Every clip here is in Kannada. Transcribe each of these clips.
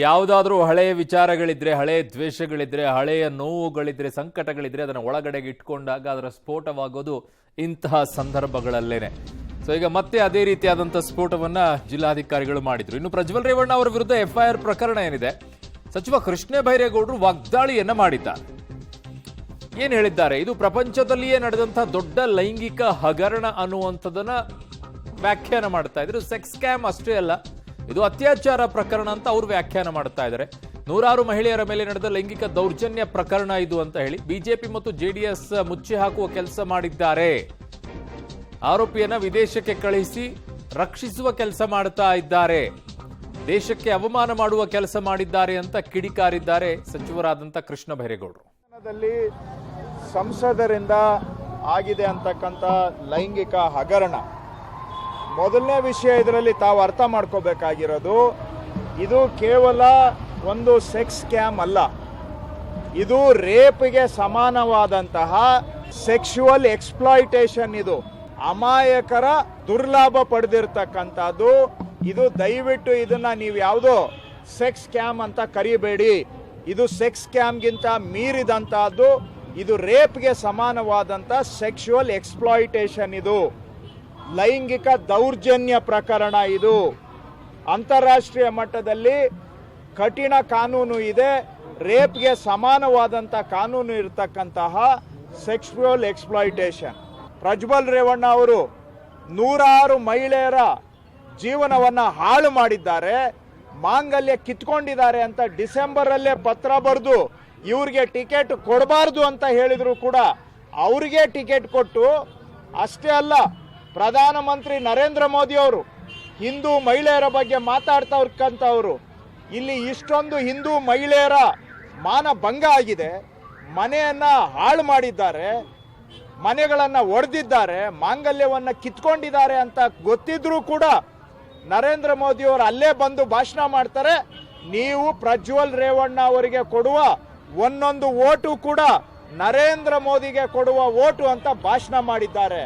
ಯಾವುದಾದ್ರೂ ಹಳೆಯ ವಿಚಾರಗಳಿದ್ರೆ, ಹಳೆಯ ದ್ವೇಷಗಳಿದ್ರೆ, ಹಳೆಯ ನೋವುಗಳಿದ್ರೆ, ಸಂಕಟಗಳಿದ್ರೆ ಅದನ್ನು ಒಳಗಡೆಗೆ ಇಟ್ಕೊಂಡಾಗ ಅದರ ಸ್ಫೋಟವಾಗೋದು ಇಂತಹ ಸಂದರ್ಭಗಳಲ್ಲೇನೆ. ಈಗ ಮತ್ತೆ ಅದೇ ರೀತಿಯಾದಂತಹ ಸ್ಫೋಟವನ್ನ ಜಿಲ್ಲಾಧಿಕಾರಿಗಳು ಮಾಡಿದ್ರು. ಇನ್ನು ಪ್ರಜ್ವಲ್ ರೇವಣ್ಣ ಅವರ ವಿರುದ್ಧ ಎಫ್ಐಆರ್ ಪ್ರಕರಣ ಏನಿದೆ, ಸಚಿವ ಕೃಷ್ಣ ಬೈರೇಗೌಡರು ವಾಗ್ದಾಳಿಯನ್ನ ಮಾಡಿದ್ದಾರೆ. ಏನ್ ಹೇಳಿದ್ದಾರೆ? ಇದು ಪ್ರಪಂಚದಲ್ಲಿಯೇ ನಡೆದಂತಹ ದೊಡ್ಡ ಲೈಂಗಿಕ ಹಗರಣ ಅನ್ನುವಂಥದ್ದನ್ನ ವ್ಯಾಖ್ಯಾನ ಮಾಡ್ತಾ ಇದ್ರು. ಸೆಕ್ಸ್ ಸ್ಕ್ಯಾಮ್ ಅಷ್ಟೇ ಅಲ್ಲ, ಇದು ಅತ್ಯಾಚಾರ ಪ್ರಕರಣ ಅಂತ ಅವರು ವ್ಯಾಖ್ಯಾನ ಮಾಡ್ತಾ ಇದ್ದಾರೆ. ನೂರಾರು ಮಹಿಳೆಯರ ಮೇಲೆ ನಡೆದ ಲೈಂಗಿಕ ದೌರ್ಜನ್ಯ ಪ್ರಕರಣ ಇದು ಅಂತ ಹೇಳಿ ಬಿಜೆಪಿ ಮತ್ತು ಜೆಡಿಎಸ್ ಮುಚ್ಚಿ ಹಾಕುವ ಕೆಲಸ ಮಾಡಿದ್ದಾರೆ. ಆರೋಪಿಯನ್ನ ವಿದೇಶಕ್ಕೆ ಕಳುಹಿಸಿ ರಕ್ಷಿಸುವ ಕೆಲಸ ಮಾಡ್ತಾ ಇದ್ದಾರೆ, ದೇಶಕ್ಕೆ ಅವಮಾನ ಮಾಡುವ ಕೆಲಸ ಮಾಡಿದ್ದಾರೆ ಅಂತ ಕಿಡಿಕಾರಿದ್ದಾರೆ ಸಚಿವರಾದಂಥ ಕೃಷ್ಣ ಬೈರೇಗೌಡರು. ಸಂಸದರಿಂದ ಆಗಿದೆ ಅಂತಕ್ಕಂಥ ಲೈಂಗಿಕ ಹಗರಣ ಮೊದಲನೇ ವಿಷಯ. ಇದರಲ್ಲಿ ತಾವು ಅರ್ಥ ಮಾಡ್ಕೋಬೇಕಾಗಿರೋದು, ಇದು ಕೇವಲ ಒಂದು ಸೆಕ್ಸ್ ಸ್ಕ್ಯಾಮ್ ಅಲ್ಲ, ಇದು ರೇಪ್ಗೆ ಸಮಾನವಾದಂತಹ ಸೆಕ್ಸುವಲ್ ಎಕ್ಸ್ಪ್ಲಾಯಿಟೇಷನ್. ಇದು ಅಮಾಯಕರ ದುರ್ಲಾಭ ಪಡೆದಿರ್ತಕ್ಕಂಥದ್ದು. ಇದು ದಯವಿಟ್ಟು ಇದನ್ನ ನೀವು ಯಾವುದೋ ಸೆಕ್ಸ್ ಸ್ಕ್ಯಾಮ್ ಅಂತ ಕರಿಬೇಡಿ. ಇದು ಸೆಕ್ಸ್ ಸ್ಕ್ಯಾಮ್ಗಿಂತ ಮೀರಿದಂತಹದ್ದು. ಇದು ರೇಪ್ಗೆ ಸಮಾನವಾದಂಥ ಸೆಕ್ಸುವಲ್ ಎಕ್ಸ್ಪ್ಲಾಯಿಟೇಷನ್. ಇದು ಲೈಂಗಿಕ ದೌರ್ಜನ್ಯ ಪ್ರಕರಣ. ಇದು ಅಂತಾರಾಷ್ಟ್ರೀಯ ಮಟ್ಟದಲ್ಲಿ ಕಠಿಣ ಕಾನೂನು ಇದೆ. ರೇಪ್ಗೆ ಸಮಾನವಾದಂಥ ಕಾನೂನು ಇರತಕ್ಕಂತಹ ಸೆಕ್ಸುವಲ್ ಎಕ್ಸ್ಪ್ಲಾಯಿಟೇಷನ್. ಪ್ರಜ್ವಲ್ ರೇವಣ್ಣ ಅವರು ನೂರಾರು ಮಹಿಳೆಯರ ಜೀವನವನ್ನು ಹಾಳು ಮಾಡಿದ್ದಾರೆ, ಮಾಂಗಲ್ಯ ಕಿತ್ಕೊಂಡಿದ್ದಾರೆ ಅಂತ ಡಿಸೆಂಬರಲ್ಲೇ ಪತ್ರ ಬರೆದು ಇವ್ರಿಗೆ ಟಿಕೆಟ್ ಕೊಡಬಾರ್ದು ಅಂತ ಹೇಳಿದ್ರು ಕೂಡ ಅವರಿಗೆ ಟಿಕೆಟ್ ಕೊಟ್ಟು, ಅಷ್ಟೇ ಅಲ್ಲ ಪ್ರಧಾನಮಂತ್ರಿ ನರೇಂದ್ರ ಮೋದಿ ಅವರು ಹಿಂದೂ ಮಹಿಳೆಯರ ಬಗ್ಗೆ ಮಾತಾಡ್ತಕ್ಕಂಥವ್ರು ಇಲ್ಲಿ ಇಷ್ಟೊಂದು ಹಿಂದೂ ಮಹಿಳೆಯರ ಮಾನ ಭಂಗ ಆಗಿದೆ, ಮನೆಯನ್ನ ಹಾಳು ಮಾಡಿದ್ದಾರೆ, ಮನೆಗಳನ್ನು ಒಡೆದಿದ್ದಾರೆ, ಮಾಂಗಲ್ಯವನ್ನು ಕಿತ್ಕೊಂಡಿದ್ದಾರೆ ಅಂತ ಗೊತ್ತಿದ್ರೂ ಕೂಡ ನರೇಂದ್ರ ಮೋದಿ ಅವರು ಅಲ್ಲೇ ಬಂದು ಭಾಷಣ ಮಾಡ್ತಾರೆ. ನೀವು ಪ್ರಜ್ವಲ್ ರೇವಣ್ಣ ಅವರಿಗೆ ಕೊಡುವ ಒಂದೊಂದು ಓಟು ಕೂಡ ನರೇಂದ್ರ ಮೋದಿಗೆ ಕೊಡುವ ಓಟು ಅಂತ ಭಾಷಣ ಮಾಡಿದ್ದಾರೆ.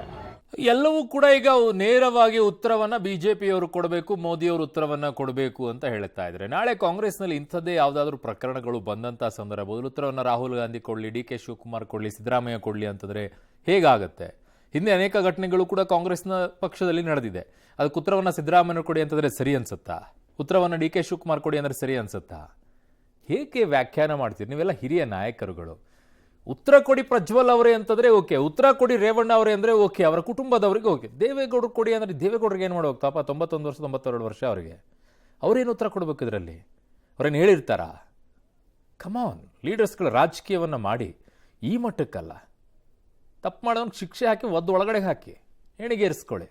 ಎಲ್ಲವೂ ಕೂಡ ಈಗ ನೇರವಾಗಿ ಉತ್ತರವನ್ನ ಬಿಜೆಪಿಯವರು ಕೊಡಬೇಕು, ಮೋದಿಯವರು ಉತ್ತರವನ್ನ ಕೊಡಬೇಕು ಅಂತ ಹೇಳ್ತಾ ಇದ್ದಾರೆ. ನಾಳೆ ಕಾಂಗ್ರೆಸ್ನಲ್ಲಿ ಇಂಥದ್ದೇ ಯಾವುದಾದ್ರೂ ಪ್ರಕರಣಗಳು ಬಂದಂತಹ ಸಂದರ್ಭದಲ್ಲಿ ಉತ್ತರವನ್ನ ರಾಹುಲ್ ಗಾಂಧಿ ಕೊಡ್ಲಿ, ಡಿ ಕೆ ಶಿವಕುಮಾರ್ ಕೊಡ್ಲಿ, ಸಿದ್ದರಾಮಯ್ಯ ಕೊಡ್ಲಿ ಅಂತಂದ್ರೆ ಹೇಗಾಗತ್ತೆ? ಹಿಂದೆ ಅನೇಕ ಘಟನೆಗಳು ಕೂಡ ಕಾಂಗ್ರೆಸ್ನ ಪಕ್ಷದಲ್ಲಿ ನಡೆದಿದೆ. ಅದಕ್ಕೆ ಉತ್ತರವನ್ನ ಸಿದ್ದರಾಮಯ್ಯ ಕೊಡಿ ಅಂತಂದ್ರೆ ಸರಿ ಅನ್ಸುತ್ತಾ? ಉತ್ತರವನ್ನ ಡಿ ಕೆ ಶಿವಕುಮಾರ್ ಕೊಡಿ ಅಂದ್ರೆ ಸರಿ ಅನ್ಸುತ್ತಾ? ಹೇಗೆ ವ್ಯಾಖ್ಯಾನ ಮಾಡ್ತೀರಿ? ನೀವೆಲ್ಲ ಹಿರಿಯ ನಾಯಕರುಗಳು. ಉತ್ತರ ಕೊಡಿ ಪ್ರಜ್ವಲ್ ಅವರೇ ಅಂತಂದ್ರೆ ಓಕೆ, ಉತ್ತರ ಕೊಡಿ ರೇವಣ್ಣ ಅವರೇ ಅಂದ್ರೆ ಓಕೆ, ಅವರ ಕುಟುಂಬದವರಿಗೆ ಓಕೆ. ದೇವೇಗೌಡರು ಕೊಡಿ ಅಂದ್ರೆ ದೇವೇಗೌಡರಿಗೆ ಏನು ಮಾಡೋಕೆ ಪಾಪ 91 ವರ್ಷ 92 ವರ್ಷ ಅವರಿಗೆ, ಅವ್ರೇನು ಉತ್ತರ ಕೊಡಬೇಕು ಇದರಲ್ಲಿ? ಅವ್ರೇನು ಹೇಳಿರ್ತಾರ? ಕಮಾನ್, ಲೀಡರ್ಸ್ಗಳ ರಾಜಕೀಯವನ್ನ ಮಾಡಿ ಈ ಮಟ್ಟಕ್ಕಲ್ಲ. ತಪ್ಪು ಮಾಡೋದಕ್ಕೆ ಶಿಕ್ಷೆ ಹಾಕಿ ಒಳಗಡೆ ಹಾಕಿ ಹೆಣಿಗೇರಿಸ್ಕೊಳ್ಳಿ.